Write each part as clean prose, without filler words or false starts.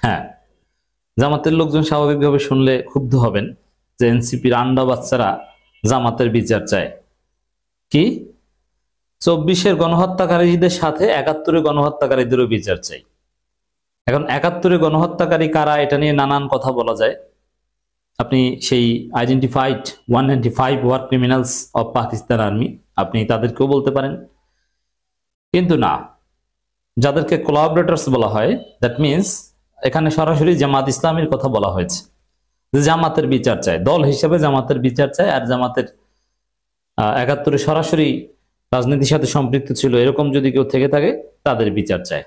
হ্যাঁ, জামাতের লোকজন স্বাভাবিকভাবে শুনলে ক্ষুব্ধ হবেন যে এনসিপির আন্ডা বাচ্চারা জামাতের বিচার চায়। কি 24-এর গণহত্যাকারীদের সাথে 71-এর গণহত্যাকারীদেরও বিচার চাই। এখন 71-এর গণহত্যাকারী কারা এটা নিয়ে নানান কথা বলা যায়। আপনি সেই identified 195 war criminals of Pakistan army, আপনি তাদেরকেও বলতে পারেন, কিন্তু না, যাদেরকে কোলাবরেটরস বলা হয়, দ্যাট মিনস এখানে সরাসরি জামাত ইসলামের কথা বলা হয়েছে যে জামাতের বিচার চায়, দল হিসেবে জামাতের বিচার চায়। আর জামাতের 71-এ সরাসরি রাজনীতির সাথে সম্পৃক্ত ছিল এরকম যদি কেউ থেকে থাকে তাদের বিচার চায়।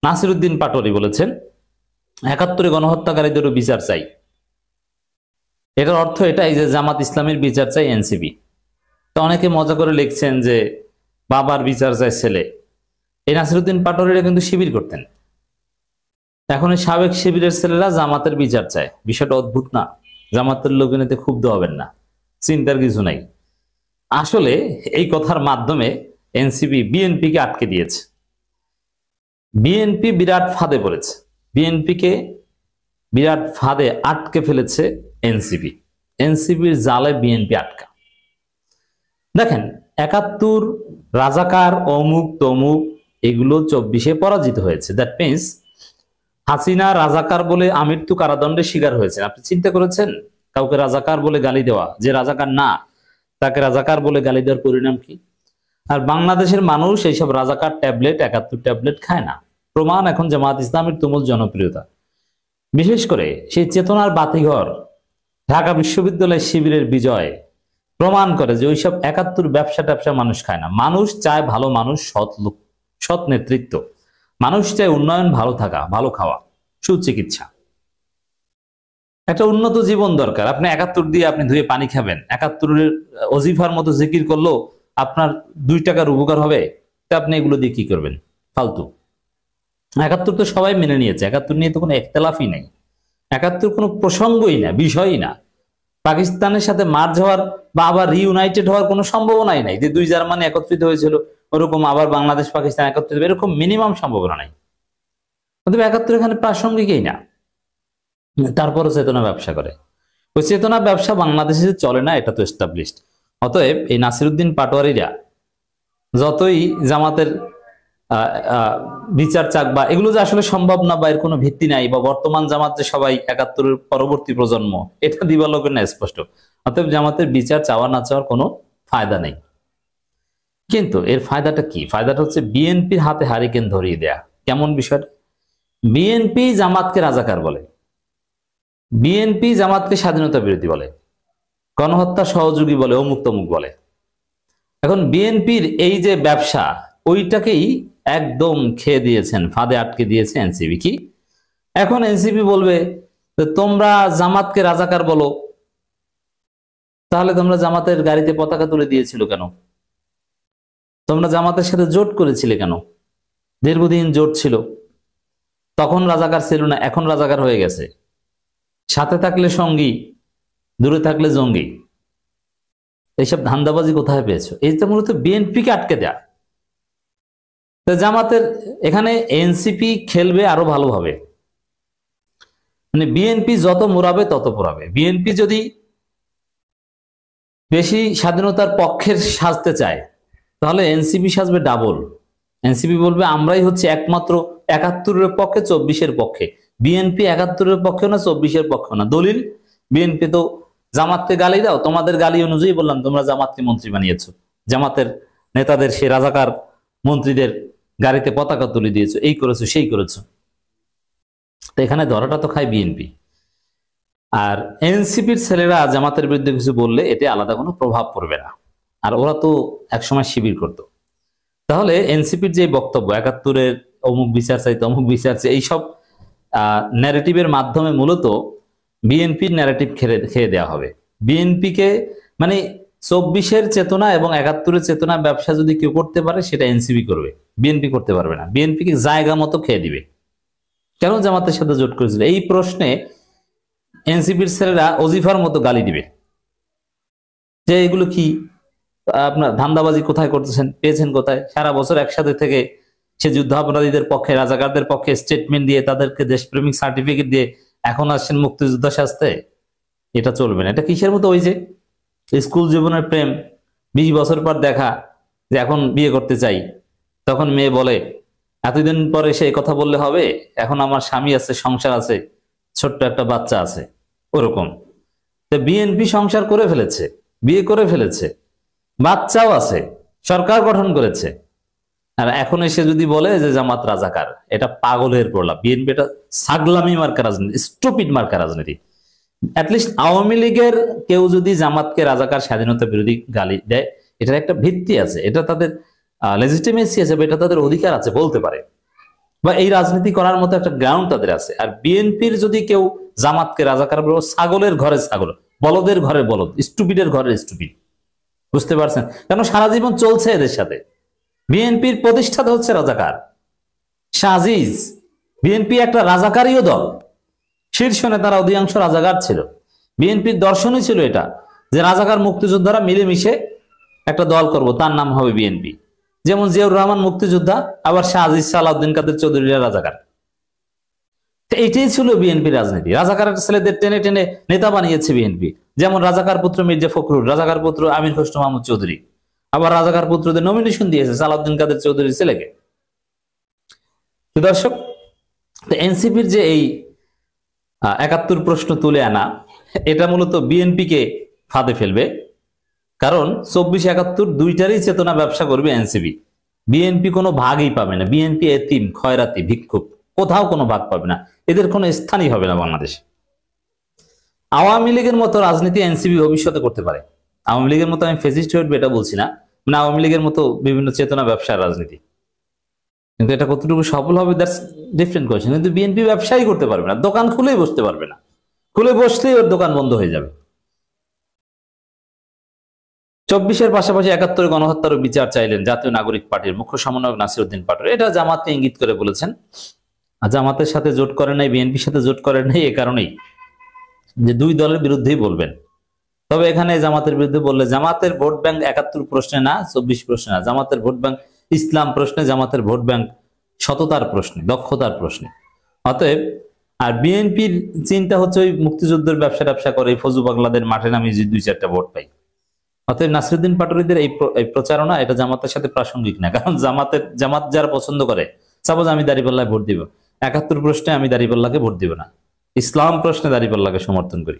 নাসিরউদ্দিন পাটোয়ারি বলেছেন 71-এ গণহত্যাকারীদেরও বিচার চাই। এটার অর্থ এটাই যে জামাত ইসলামের বিচার চাই এনসিপি। তো অনেকে মজা করে লিখছেন যে বাবার বিচার চায় ছেলে। এই নাসিরউদ্দিন পাটোয়ারিরা কিন্তু শিবির করতেন, এখন এই সাবেক শিবিরের ছেলেরা জামাতের বিচার চায়। বিষয়টা অদ্ভুত না? জামাতের লোকজন এতে ক্ষুব্ধ হবেন না, চিন্তার কিছু নাই। আসলে এই কথার মাধ্যমে এনসিপি বিএনপিকে আটকে দিয়েছে। বিএনপি বিরাট ফাঁদে পড়েছে, বিএনপিকে বিরাট ফাঁদে আটকে ফেলেছে এনসিপি। এনসিপির জালে বিএনপি আটকা। দেখেন 71 রাজাকার অমুক তমুক এগুলো 24-এ পরাজিত হয়েছে। দ্যাট মিনস হাসিনা রাজাকার বলে আমৃত্যু কারাদণ্ডের শিকার হয়েছে। আপনি চিন্তা করেছেন কাউকে রাজাকার বলে গালি দেওয়া, যে রাজাকার না তাকে রাজাকার বলে গালি দেওয়ার পরিণাম কি? আর বাংলাদেশের মানুষ এইসব রাজাকার ট্যাবলেট 71 ট্যাবলেট খায় না। প্রমাণ এখন জামাত ইসলামের তুমুল জনপ্রিয়তা, বিশেষ করে সেই চেতনার বাতিঘর ঢাকা বিশ্ববিদ্যালয় শিবিরের বিজয় প্রমাণ করে যে ওইসব 71 ব্যবসা ট্যাবসা মানুষ খায় না। মানুষ চায় ভালো মানুষ, সৎ লোক, সৎ নেতৃত্ব। মানুষ চায় উন্নয়ন, ভালো থাকা, ভালো খাওয়া, সুচিকিৎসা, একটা উন্নত জীবন দরকার। আপনি 71 দিয়ে আপনি ধুয়ে পানি খাবেন, 71-এর অজিফার মতো জিকির করলো আপনার 2 টাকার উপকার হবে, তা আপনি এগুলো দিয়ে কি করবেন? ফালতু। 71 তো সবাই মেনে নিয়েছে, 71 নিয়ে তো কোনো একতলাফই নেই, 71 কোনো প্রসঙ্গই না, বিষয়ই না। পাকিস্তানের সাথে মার্জ হওয়ার বা আবার রিইউনাইটেড হওয়ার কোনো সম্ভাবনাই নাই। যে 2 জার্মানি একত্রিত হয়েছিল ওরকম আবার বাংলাদেশ পাকিস্তান একত্রিত, এরকম মিনিমাম সম্ভাবনা নাই। কিন্তু 71 এখানে প্রাসঙ্গিকই না। তারপরও চেতনা ব্যবসা করে। ওই চেতনা ব্যবসা বাংলাদেশে চলে না, এটা তো এস্টাবলিশড। অতএব এই নাসিরউদ্দিন পাটোয়ারিরা যতই জামাতের বিচার চাক বা এগুলো যে আসলে সম্ভব না বা এর কোনো ভিত্তি নাই, বা বর্তমান জামাত যে সবাই 71-এর পরবর্তী প্রজন্ম, এটা দিবালোকের না স্পষ্ট। অতএব জামাতের বিচার চাওয়া না চাওয়ার কোনো ফায়দা নেই। কিন্তু এর ফায়দাটা কি? ফায়দাটা হচ্ছে বিএনপির হাতে হারিকেন ধরিয়ে দেয়া। কেমন বিষয়টা? বিএনপি জামাতকে রাজাকার বলে, বিএনপি জামাতকে স্বাধীনতা বিরোধী বলে, গণহত্যা সহযোগী বলে, অমুক তমুক বলে। এখন বিএনপির এই যে ব্যবসা, ওইটাকেই একদম খেয়ে দিয়েছেন, ফাঁদে আটকে দিয়েছে এনসিপি। কি এখন এনসিপি বলবে তোমরা জামাতকে রাজাকার বলো, তাহলে তোমরা জামাতের গাড়িতে পতাকা তুলে দিয়েছিল কেন? তোমরা জামাতের সাথে জোট করেছিলে কেন? দীর্ঘদিন জোট ছিল, তখন রাজাকার ছিল না, এখন রাজাকার হয়ে গেছে। সাথে থাকলে সঙ্গী, দূরে থাকলে জঙ্গি। এইসব ধান্দাবাজি কোথায় পেয়েছো? এইটা মূলত বিএনপিকে আটকে দেয়া। জামাতের এখানে এনসিপি খেলবে আরো ভালোভাবে, মানে বিএনপি যত মোড়াবে তত পোড়াবে। বিএনপি যদি বেশি স্বাধীনতার পক্ষের সাজতে চায় তাহলে এনসিপি সাজবে ডাবল। এনসিপি বলবে আমরাই হচ্ছে একমাত্র 71-এর পক্ষে, 24-এর পক্ষে। বিএনপি 71-এর পক্ষেও না, 24-এর পক্ষেও না। দলিল, বিএনপি তো জামাতকে গালি দাও, তোমাদের গালি অনুযায়ী বললাম তোমরা জামাতকে মন্ত্রী বানিয়েছো, জামাতের নেতাদের সে রাজাকার মন্ত্রীদের গাড়িতে পতাকা তুলে দিয়েছো, এই করেছো সেই করেছো। তো এখানে ধরাটা তো খায় বিএনপি। আর এনসিপির ছেলেরা জামাতের বিরুদ্ধে কিছু বললে এতে আলাদা কোনো প্রভাব পড়বে না। আর ওরা তো একসময় শিবির করতো। তাহলে এনসিপির যে বক্তব্য 71-এর অমুক বিচার চাই, তমুক বিচার চাই, এইসব ন্যারেটিভের মাধ্যমে মূলত বিএনপির ন্যারেটিভ খেয়ে দেওয়া হবে। বিএনপিকে মানে 24-এর চেতনা এবং 71-এর চেতনা ব্যবসা যদি কেউ করতে পারে সেটা এনসিপি করবে, বিএনপি করতে পারবে না। বিএনপিকে জায়গা মতো খেয়ে দিবে। কেন জামাতের সাথে জোট করেছিল এই প্রশ্নে এনসিপির ছেলেরা অজিফার মতো গালি দিবে যে এগুলো কি আপনার ধান্দাবাজি কোথায় করতেছেন, পেয়েছেন কোথায়? সারা বছর একসাথে থেকে সে যুদ্ধাপরাধীদের পক্ষে, রাজাকারদের পক্ষে স্টেটমেন্ট দিয়ে, তাদেরকে দেশপ্রেমিক সার্টিফিকেট দিয়ে এখন আসছেন মুক্তিযোদ্ধা শাস্তে? এটা চলবে না। এটা কিসের মতো? ওই যে স্কুল জীবনের প্রেম, 20 বছর পর দেখা যে এখন বিয়ে করতে চাই, তখন মেয়ে বলে এতদিন পরে সে কথা বললে হবে, এখন আমার স্বামী আছে, সংসার আছে, ছোট্ট একটা বাচ্চা আছে। ওরকম বিএনপি সংসার করে ফেলেছে, বিয়ে করে ফেলেছে, বাচ্চাও আছে, সরকার গঠন করেছে, আর এখন এসে যদি বলে যে জামাত রাজাকার, এটা পাগলের প্রলাপ। বিএনপি এটা ছাগলামি মার্কা রাজনীতি, স্টুপিড মার্কা রাজনীতি। অ্যাটলিস্ট আওয়ামী লীগের কেউ যদি জামাতকে রাজাকার, স্বাধীনতা বিরোধী গালি দেয়, এটার একটা ভিত্তি আছে, এটা তাদের লেজিটিমেসি আছে, এটা তাদের অধিকার আছে বলতে পারে, বা এই রাজনীতি করার মতো একটা গ্রাউন্ড তাদের আছে। আর বিএনপির যদি কেউ জামাতকে রাজাকার বলে, ছাগলের ঘরে ছাগল, বলদের ঘরে বলদ, স্টুপিডের ঘরে স্টুপিড। বুঝতে পারছেন? কেন সারা জীবন চলছে এদের সাথে। বিএনপির প্রতিষ্ঠাতা হচ্ছে রাজাকার শাহ আজিজ। বিএনপি একটা রাজাকারীয় দল, শীর্ষ নেতারা অধিকাংশ রাজাকার ছিল। বিএনপির দর্শনই ছিল এটা যে রাজাকার মুক্তিযোদ্ধারা মিলেমিশে একটা দল করব, তার নাম হবে বিএনপি। যেমন জিয়াউর রহমান মুক্তিযোদ্ধা, আবার শাহ আজিজ, সালাউদ্দিন কাদের চৌধুরীরা রাজাকার। এইটাই ছিল বিএনপি রাজনীতি। রাজাকার ছেলেদের টেনে টেনে নেতা বানিয়েছে বিএনপি। যেমন রাজাকার পুত্র মির্জা ফখরুল, রাজাকার পুত্র আমির খসরু মাহমুদ চৌধুরী, আবার রাজাকার পুত্রদের নমিনেশন দিয়েছে সালাউদ্দিন কাদের চৌধুরীর ছেলেকে। দর্শক, এনসিপির যে এই ৭১ প্রশ্ন তুলে আনা, এটা মূলত বিএনপিকে ফাঁদে ফেলবে। কারণ ২৪-৭১ দুইটারই চেতনা ব্যবসা করবে এনসিপি। বিএনপি কোনো ভাগই পাবে না। বিএনপি এতিম, খয়রাতি, ভিক্ষুক, কোথাও কোনো ভাগ পাবে না। এদের কোনো স্থানই হবে না বাংলাদেশে। আওয়ামী লীগের মতো রাজনীতি এনসিপি ভবিষ্যতে করতে পারে। আওয়ামী লীগের মতো আমি ফেসিস্ট হয়ে এটা বলছি না, মানে আওয়ামী লীগের মতো বিভিন্ন চেতনা ব্যবসার রাজনীতি। কিন্তু এটা কতটুকু সফল হবে, দ্যাটস ডিফারেন্ট কোয়েশ্চেন। কিন্তু বিএনপি ব্যবসাই করতে পারবে না, দোকান খুলেই বসতে পারবে না। খুলে বসলেই ওর দোকান বন্ধ হয়ে যাবে। ২৪-এর পাশাপাশি ৭১ গণহত্যারও বিচার চাইলেন জাতীয় নাগরিক পার্টির মুখ্য সমন্বয়ক নাসিরউদ্দিন পাটোয়ারি। এটা জামাতকে ইঙ্গিত করে বলেছেন। আর জামাতের সাথে জোট করে নাই, বিএনপির সাথে জোট করে নাই এ কারণেই যে দুই দলের বিরুদ্ধেই বলবেন। তবে এখানে জামাতের বিরুদ্ধে বললে, জামাতের ভোট ব্যাংক ৭১ প্রশ্নে না, ২৪ প্রশ্নে না। জামাতের ভোট ব্যাংক ইসলাম প্রশ্নে, জামাতের ভোট ব্যাংক সততার প্রশ্নে, দক্ষতার প্রশ্নে। অতএব আর বিএনপির চিন্তা হচ্ছে ওই মুক্তিযুদ্ধের ব্যবসা করে ফজু পাগলাদের মাঠে নামিয়ে যে ২-৪টা ভোট পাই। অতএব নাসিরউদ্দিন পাটোয়ারিদের এই প্রচারণা এটা জামাতের সাথে প্রাসঙ্গিক না। কারণ জামাত যারা পছন্দ করে, সাপোজ আমি দাঁড়িপাল্লায় ভোট দিব, ৭১ প্রশ্নে আমি দাঁড়িপাল্লাকে ভোট দিব না, ইসলাম প্রশ্নে দাঁড়িপাল্লাকে সমর্থন করি।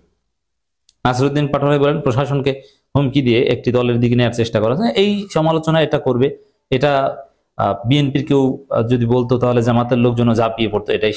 নাসিরউদ্দিন পাটোয়ারি বলেন প্রশাসনকে হুমকি দিয়ে একটি দলের দিকে নেওয়ার চেষ্টা করা, এই সমালোচনা এটা করবে। এটা বিএনপির কেউ যদি বলতো তাহলে জামাতের লোকজন ঝাঁপিয়ে পড়তো, এটাই